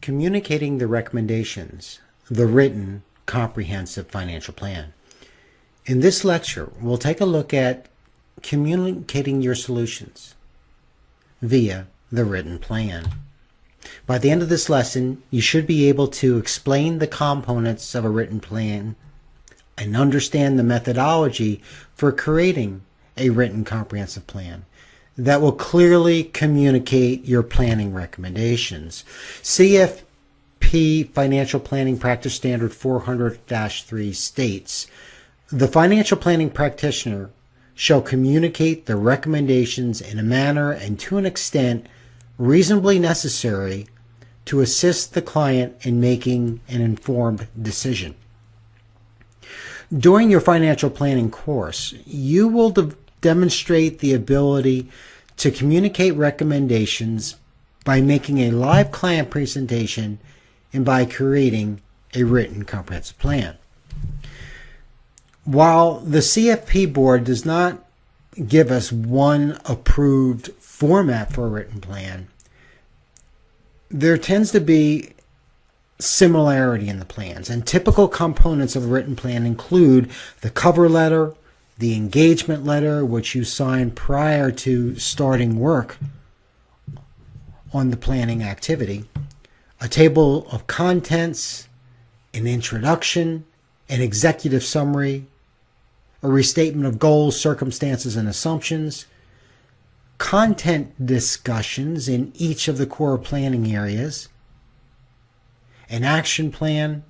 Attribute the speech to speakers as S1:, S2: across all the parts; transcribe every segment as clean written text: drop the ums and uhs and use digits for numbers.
S1: Communicating the recommendations, the written comprehensive financial plan. In this lecture, we'll take a look at communicating your solutions via the written plan. By the end of this lesson, you should be able to explain the components of a written plan and understand the methodology for creating a written comprehensive plan that will clearly communicate your planning recommendations. CFP Financial Planning Practice Standard 400-3 states, the financial planning practitioner shall communicate the recommendations in a manner and to an extent reasonably necessary to assist the client in making an informed decision. During your financial planning course, you will demonstrate the ability to communicate recommendations by making a live client presentation and by creating a written comprehensive plan. While the CFP board does not give us one approved format for a written plan, there tends to be similarity in the plans, and typical components of a written plan include the cover letter, the engagement letter, which you sign prior to starting work on the planning activity, a table of contents, an introduction, an executive summary, a restatement of goals, circumstances, and assumptions, content discussions in each of the core planning areas, an action plan,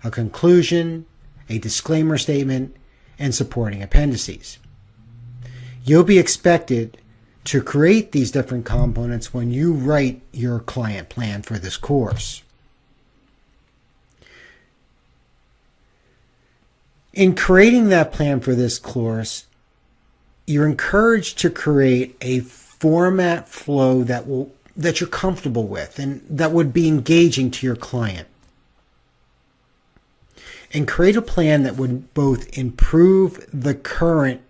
S1: a conclusion, a disclaimer statement, and supporting appendices. You'll be expected to create these different components when you write your client plan for this course. In creating that plan for this course, you're encouraged to create a format flow that you're comfortable with and that would be engaging to your client. And create a plan that would both improve the current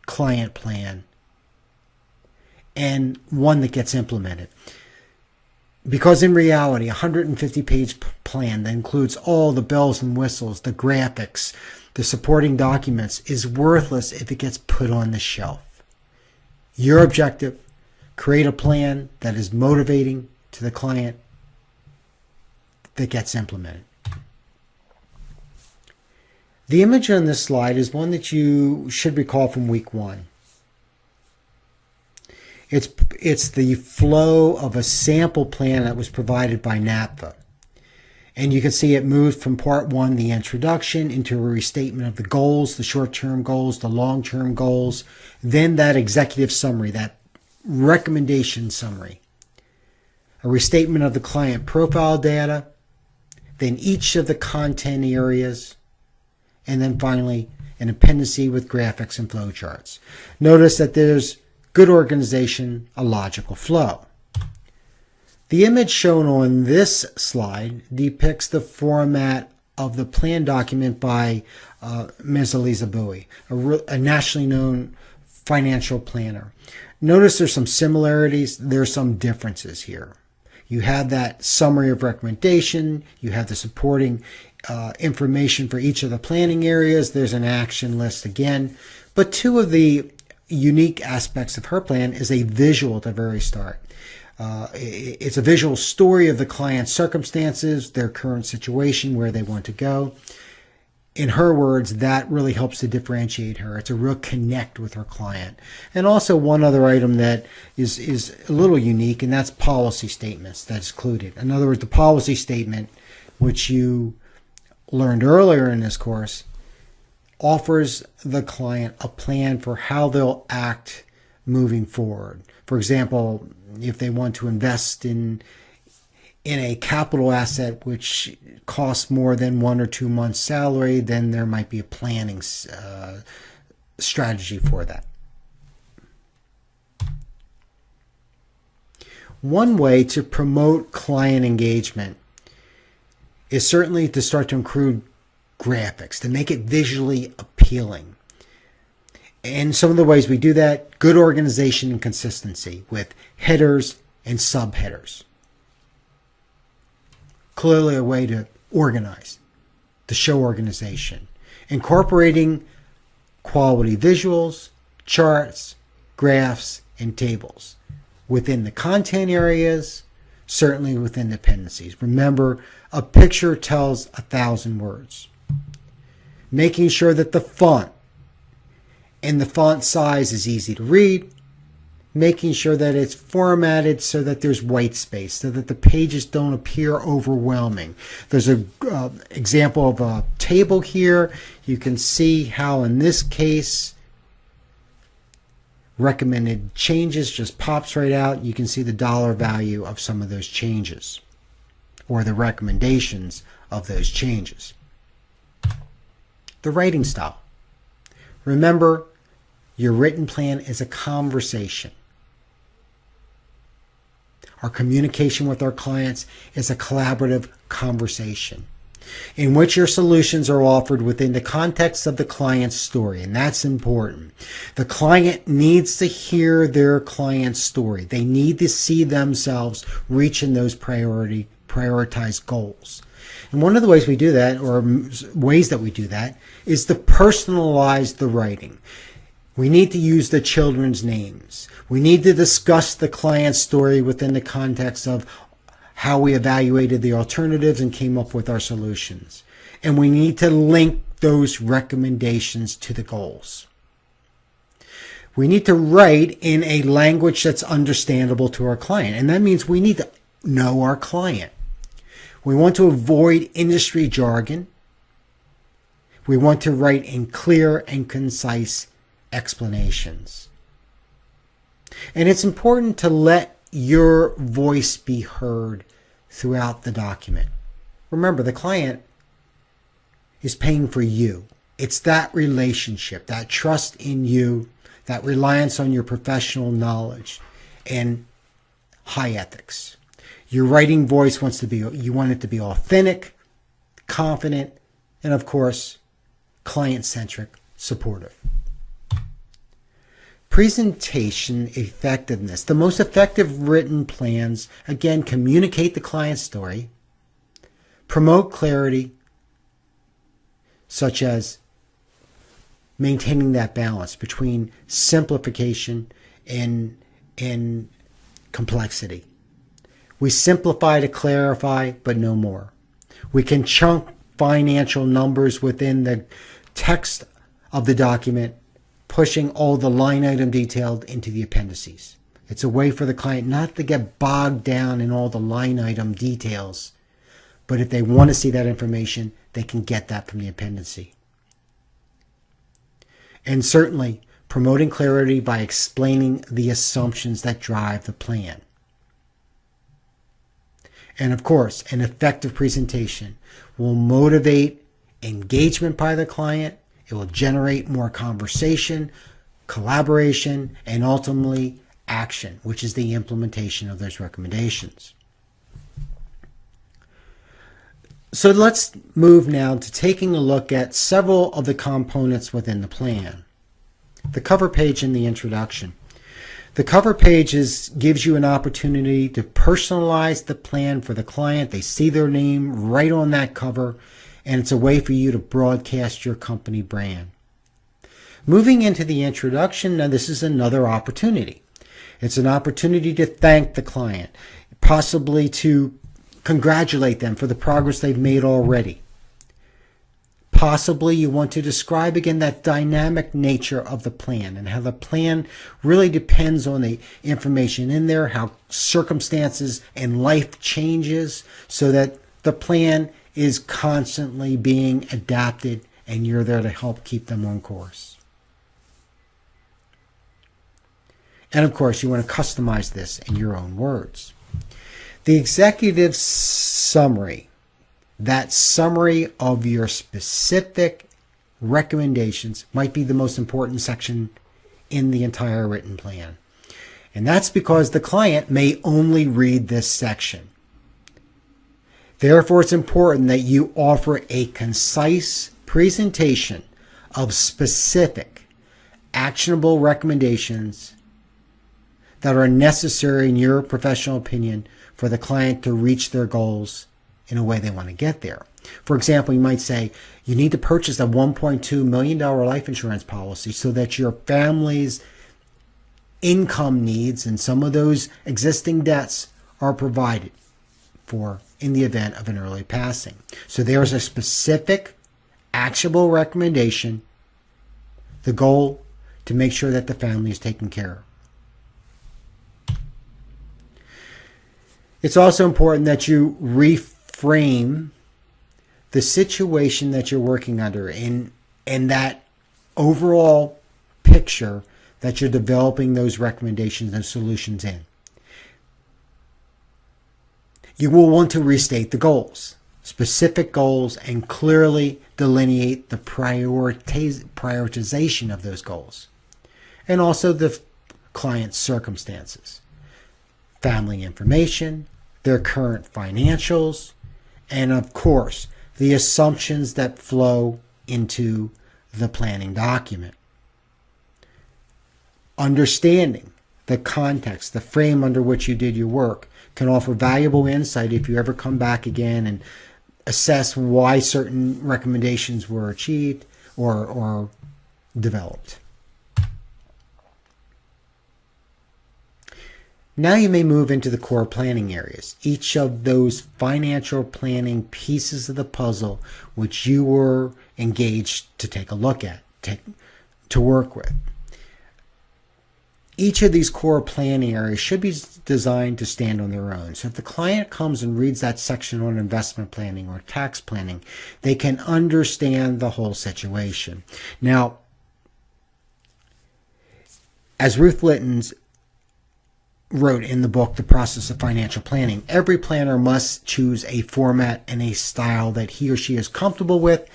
S1: client plan and one that gets implemented. Because in reality, a 150-page plan that includes all the bells and whistles, the graphics, the supporting documents is worthless if it gets put on the shelf. Your objective, create a plan that is motivating to the client that gets implemented. The image on this slide is one that you should recall from week 1. It's the flow of a sample plan that was provided by NAPFA. And you can see it moved from part 1, the introduction, into a restatement of the goals, the short-term goals, the long-term goals, then that executive summary, that recommendation summary, a restatement of the client profile data, then each of the content areas, and then finally an appendice with graphics and flowcharts. Notice that there's good organization, a logical flow. The image shown on this slide depicts the format of the plan document by Ms. Eliza Bowie, a nationally known financial planner. Notice there's some similarities, there's some differences here. You have that summary of recommendation, you have the supporting information for each of the planning areas, there's an action list again, but two of the unique aspects of her plan is a visual at the very start. It's a visual story of the client's circumstances, their current situation, where they want to go. In her words, that really helps to differentiate her. It's a real connect with her client. And also one other item that is a little unique, and that's policy statements that's included. In other words, the policy statement, which you learned earlier in this course, offers the client a plan for how they'll act moving forward. For example, if they want to invest in a capital asset which costs more than 1 or 2 months' salary, then there might be a planning strategy for that. One way to promote client engagement is certainly to start to include graphics, to make it visually appealing. And some of the ways we do that, good organization and consistency with headers and subheaders. clearly a way to organize, to show organization, incorporating quality visuals, charts, graphs, and tables within the content areas, certainly within dependencies. Remember, a picture tells 1,000 words. Making sure that the font and the font size is easy to read, making sure that it's formatted so that there's white space, so that the pages don't appear overwhelming. There's an example of a table here. You can see how in this case recommended changes just pops right out. You can see the dollar value of some of those changes or the recommendations of those changes. The writing style. Remember, your written plan is a conversation. Our communication with our clients is a collaborative conversation in which your solutions are offered within the context of the client's story, and that's important. The client needs to hear their client's story. They need to see themselves reaching those prioritized goals. And one of the ways we do that, or ways that we do that, is to personalize the writing. We need to use the children's names. We need to discuss the client's story within the context of how we evaluated the alternatives and came up with our solutions. And we need to link those recommendations to the goals. We need to write in a language that's understandable to our client. And that means we need to know our client. We want to avoid industry jargon. We want to write in clear and concise explanations. And it's important to let your voice be heard throughout the document. Remember, the client is paying for you. It's that relationship, that trust in you, that reliance on your professional knowledge and high ethics. Your writing voice you want it to be authentic, confident, and of course, client-centric, supportive. Presentation effectiveness. The most effective written plans, again, communicate the client's story, promote clarity, such as maintaining that balance between simplification and complexity. We simplify to clarify, but no more. We can chunk financial numbers within the text of the document, pushing all the line item detailed into the appendices. It's a way for the client not to get bogged down in all the line item details, but if they want to see that information, they can get that from the appendix. And certainly, promoting clarity by explaining the assumptions that drive the plan. And of course, an effective presentation will motivate engagement by the client. It will generate more conversation, collaboration, and ultimately action, which is the implementation of those recommendations. So let's move now to taking a look at several of the components within the plan. The cover page and the introduction. The cover page gives you an opportunity to personalize the plan for the client. They see their name right on that cover, and it's a way for you to broadcast your company brand. Moving into the introduction, now this is another opportunity. It's an opportunity to thank the client, possibly to congratulate them for the progress they've made already. Possibly you want to describe again that dynamic nature of the plan and how the plan really depends on the information in there, how circumstances and life changes so that the plan is constantly being adapted and you're there to help keep them on course. And of course, you want to customize this in your own words. The executive summary, that summary of your specific recommendations, might be the most important section in the entire written plan. And that's because the client may only read this section. Therefore, it's important that you offer a concise presentation of specific, actionable recommendations that are necessary, in your professional opinion, for the client to reach their goals in a way they want to get there. For example, you might say you need to purchase a $1.2 million life insurance policy so that your family's income needs and some of those existing debts are provided for in the event of an early passing. So there's a specific actionable recommendation, the goal to make sure that the family is taken care of. It's also important that you reframe the situation that you're working under in that overall picture that you're developing those recommendations and solutions in. You will want to restate the goals, specific goals, and clearly delineate the prioritization of those goals, and also the client's circumstances, family information, their current financials, and of course, the assumptions that flow into the planning document. Understanding the context, the frame under which you did your work, can offer valuable insight if you ever come back again and assess why certain recommendations were achieved or developed. Now you may move into the core planning areas, each of those financial planning pieces of the puzzle which you were engaged to take a look at, to work with. Each of these core planning areas should be designed to stand on their own. So if the client comes and reads that section on investment planning or tax planning, they can understand the whole situation. Now, as Ruth Littens wrote in the book, The Process of Financial Planning, every planner must choose a format and a style that he or she is comfortable with,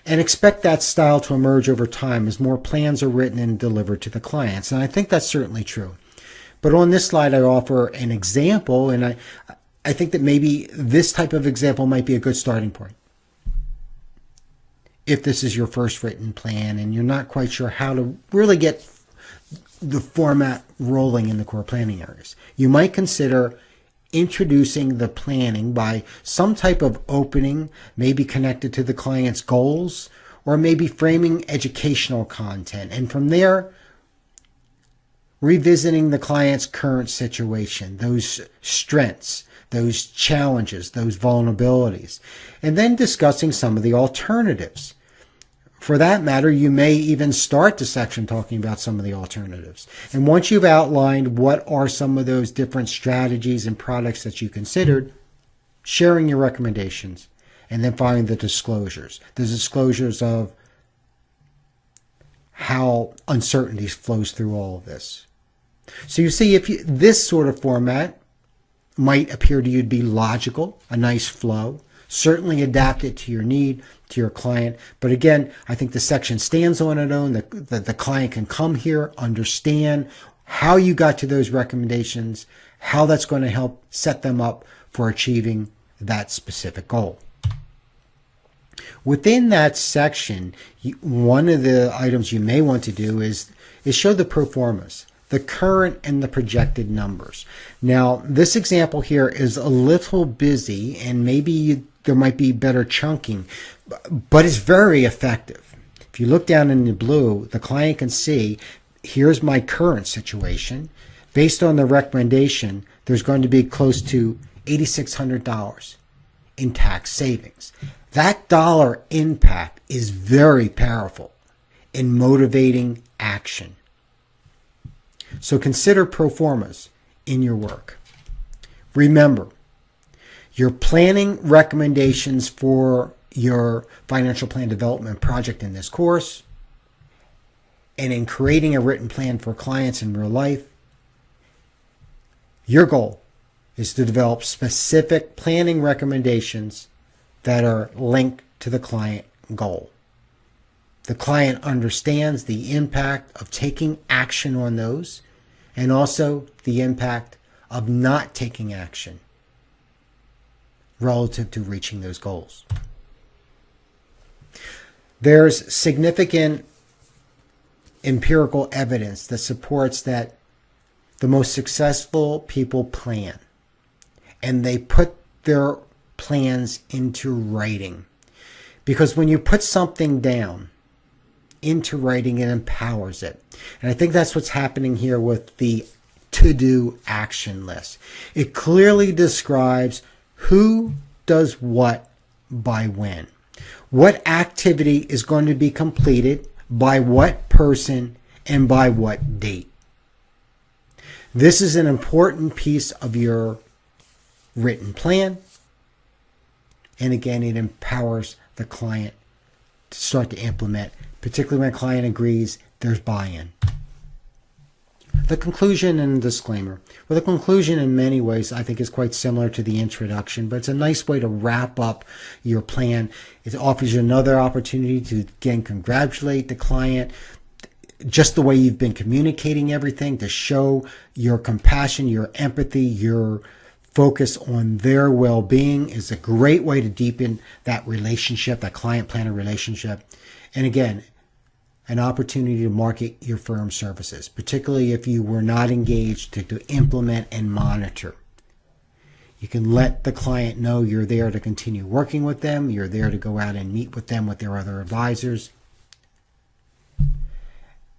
S1: and expect that style to emerge over time as more plans are written and delivered to the clients. And I think that's certainly true. But on this slide, I offer an example, and I think that maybe this type of example might be a good starting point. If this is your first written plan and you're not quite sure how to really get the format rolling in the core planning areas, you might consider introducing the planning by some type of opening, maybe connected to the client's goals, or maybe framing educational content. And from there, revisiting the client's current situation, those strengths, those challenges, those vulnerabilities, and then discussing some of the alternatives. For that matter, you may even start the section talking about some of the alternatives. And once you've outlined what are some of those different strategies and products that you considered, sharing your recommendations, and then following the disclosures of how uncertainty flows through all of this. So you see, this sort of format might appear to you to be logical, a nice flow, certainly adapt it to your need, to your client. But again, I think the section stands on its own, that the client can come here, understand how you got to those recommendations, how that's going to help set them up for achieving that specific goal. Within that section, one of the items you may want to do is show the pro formas, the current and the projected numbers. Now, this example here is a little busy, and maybe there might be better chunking, but it's very effective. If you look down in the blue, the client can see, here's my current situation. Based on the recommendation, there's going to be close to $8,600 in tax savings. That dollar impact is very powerful in motivating action. So consider pro formas in your work. Remember, your planning recommendations for your financial plan development project in this course, and in creating a written plan for clients in real life, your goal is to develop specific planning recommendations that are linked to the client goal. The client understands the impact of taking action on those, and also the impact of not taking action relative to reaching those goals. There's significant empirical evidence that supports that the most successful people plan, and they put their plans into writing. Because when you put something down into writing, it empowers it. And I think that's what's happening here with the to-do action list. It clearly describes who does what by when. What activity is going to be completed by what person and by what date. This is an important piece of your written plan. And again, it empowers the client to start to implement, particularly when a client agrees, there's buy-in. The conclusion and disclaimer. Well, the conclusion in many ways I think is quite similar to the introduction, but it's a nice way to wrap up your plan. It offers you another opportunity to, again, congratulate the client, just the way you've been communicating everything, to show your compassion, your empathy, your focus on their well-being is a great way to deepen that relationship, that client-planner relationship. And again, an opportunity to market your firm services, particularly if you were not engaged to implement and monitor. You can let the client know you're there to continue working with them. You're there to go out and meet with them with their other advisors.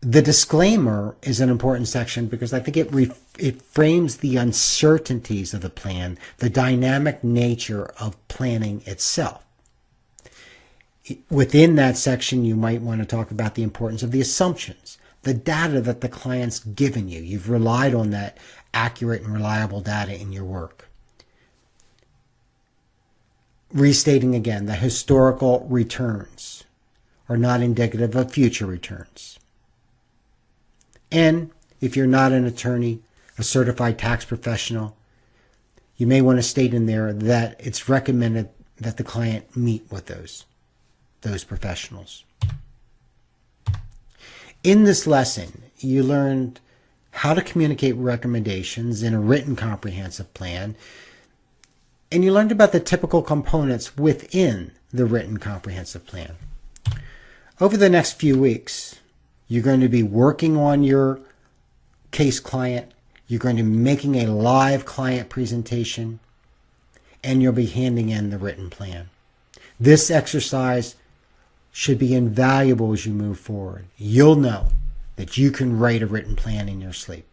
S1: The disclaimer is an important section because I think it frames the uncertainties of the plan, the dynamic nature of planning itself. Within that section, you might want to talk about the importance of the assumptions, the data that the client's given you. You've relied on that accurate and reliable data in your work. Restating again, the historical returns are not indicative of future returns. And if you're not an attorney, a certified tax professional, you may want to state in there that it's recommended that the client meet with those professionals. In this lesson, you learned how to communicate recommendations in a written comprehensive plan, and you learned about the typical components within the written comprehensive plan. Over the next few weeks, you're going to be working on your case client, you're going to be making a live client presentation, and you'll be handing in the written plan. This exercise should be invaluable as you move forward. You'll know that you can write a written plan in your sleep.